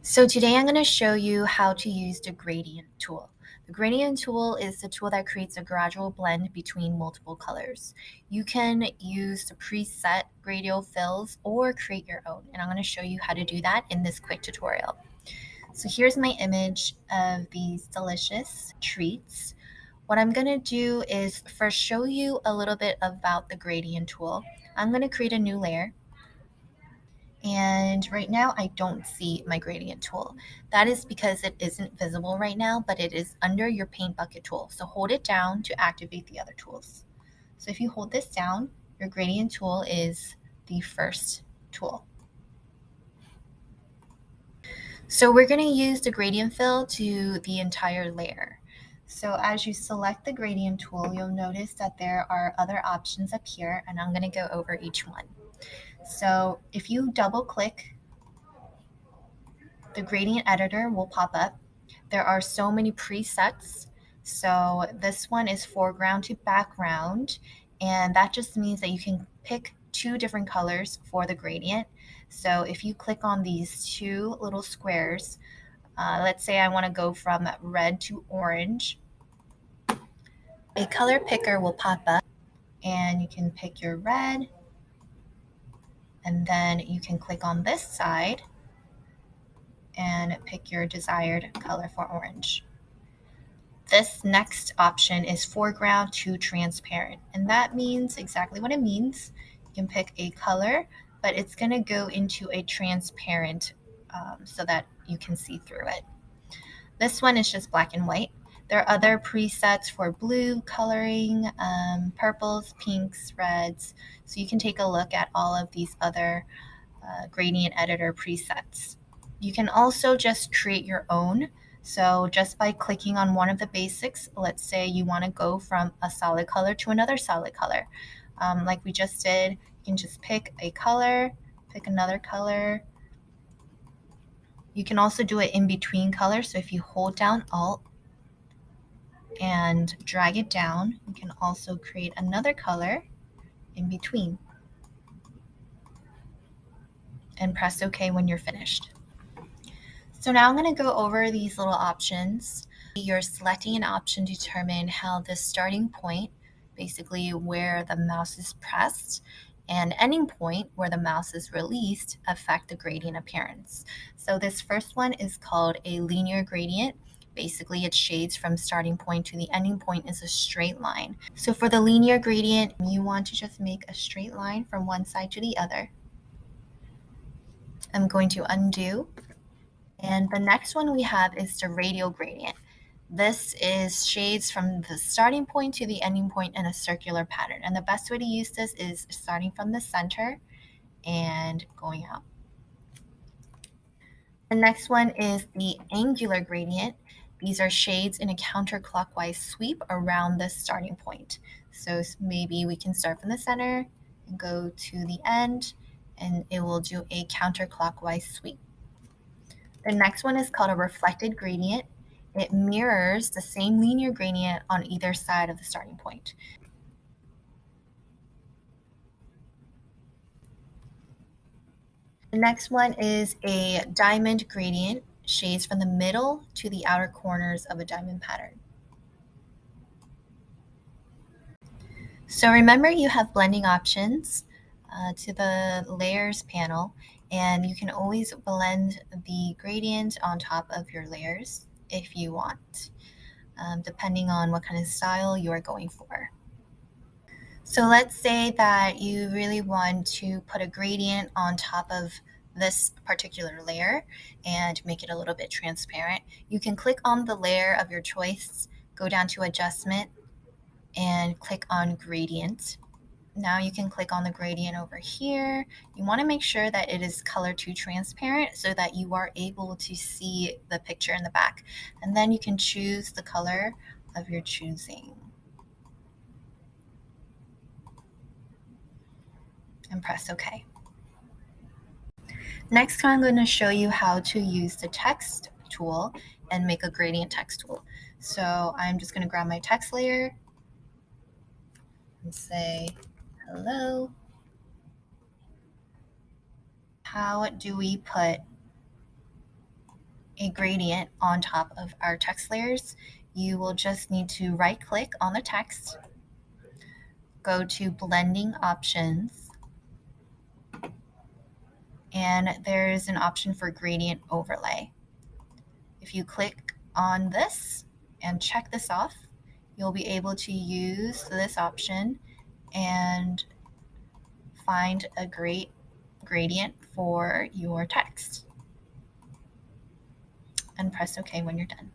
So today I'm going to show you how to use the gradient tool. The gradient tool is the tool that creates a gradual blend between multiple colors. You can use the preset gradient fills or create your own, and I'm going to show you how to do that in this quick tutorial. So here's my image of these delicious treats. What I'm going to do is first show you a little bit about the gradient tool. I'm going to create a new layer. And right now I don't see my gradient tool. That is because it isn't visible right now, but it is under your paint bucket tool. So hold it down to activate the other tools. So if you hold this down, your gradient tool is the first tool. So we're going to use the gradient fill to the entire layer. So as you select the gradient tool, you'll notice that there are other options up here, and I'm going to go over each one. So if you double click, the gradient editor will pop up. There are so many presets. So this one is foreground to background, and that just means that you can pick two different colors for the gradient. So if you click on these two little squares, let's say I want to go from red to orange, a color picker will pop up and you can pick your red, and then you can click on this side and pick your desired color for orange. This next option is foreground to transparent, and that means exactly what it means. You can pick a color, but it's going to go into a transparent so that you can see through it. This one is just black and white. There are other presets for blue coloring, purples, pinks, reds, so you can take a look at all of these other gradient editor presets. You can also just create your own. So just by clicking on one of the basics, let's say you want to go from a solid color to another solid color. Like we just did, you can just pick a color, pick another color. You can also do it in between colors. So if you hold down Alt and drag it down, you can also create another color in between. And press OK when you're finished. So now I'm going to go over these little options. You're selecting an option to determine how the starting point, basically where the mouse is pressed, and ending point, where the mouse is released, affect the gradient appearance. So this first one is called a linear gradient. Basically, it shades from starting point to the ending point is a straight line. So for the linear gradient, you want to just make a straight line from one side to the other. I'm going to undo. And the next one we have is the radial gradient. This is shades from the starting point to the ending point in a circular pattern. And the best way to use this is starting from the center and going out. The next one is the angular gradient. These are shades in a counterclockwise sweep around the starting point. So maybe we can start from the center and go to the end, and it will do a counterclockwise sweep. The next one is called a reflected gradient. It mirrors the same linear gradient on either side of the starting point. The next one is a diamond gradient, shades from the middle to the outer corners of a diamond pattern. So remember, you have blending options to the layers panel, and you can always blend the gradient on top of your layers if you want, depending on what kind of style you are going for. So let's say that you really want to put a gradient on top of this particular layer and make it a little bit transparent. You can click on the layer of your choice, go down to adjustment, and click on gradient. Now you can click on the gradient over here. You want to make sure that it is color to transparent so that you are able to see the picture in the back. And then you can choose the color of your choosing and press OK. Next, I'm going to show you how to use the text tool and make a gradient text tool. So I'm just going to grab my text layer and say, hello. How do we put a gradient on top of our text layers, you will just need to right click on the text, go to blending options, and there's an option for gradient overlay. If you click on this and check this off, you'll be able to use this option and find a great gradient for your text, and press OK when you're done.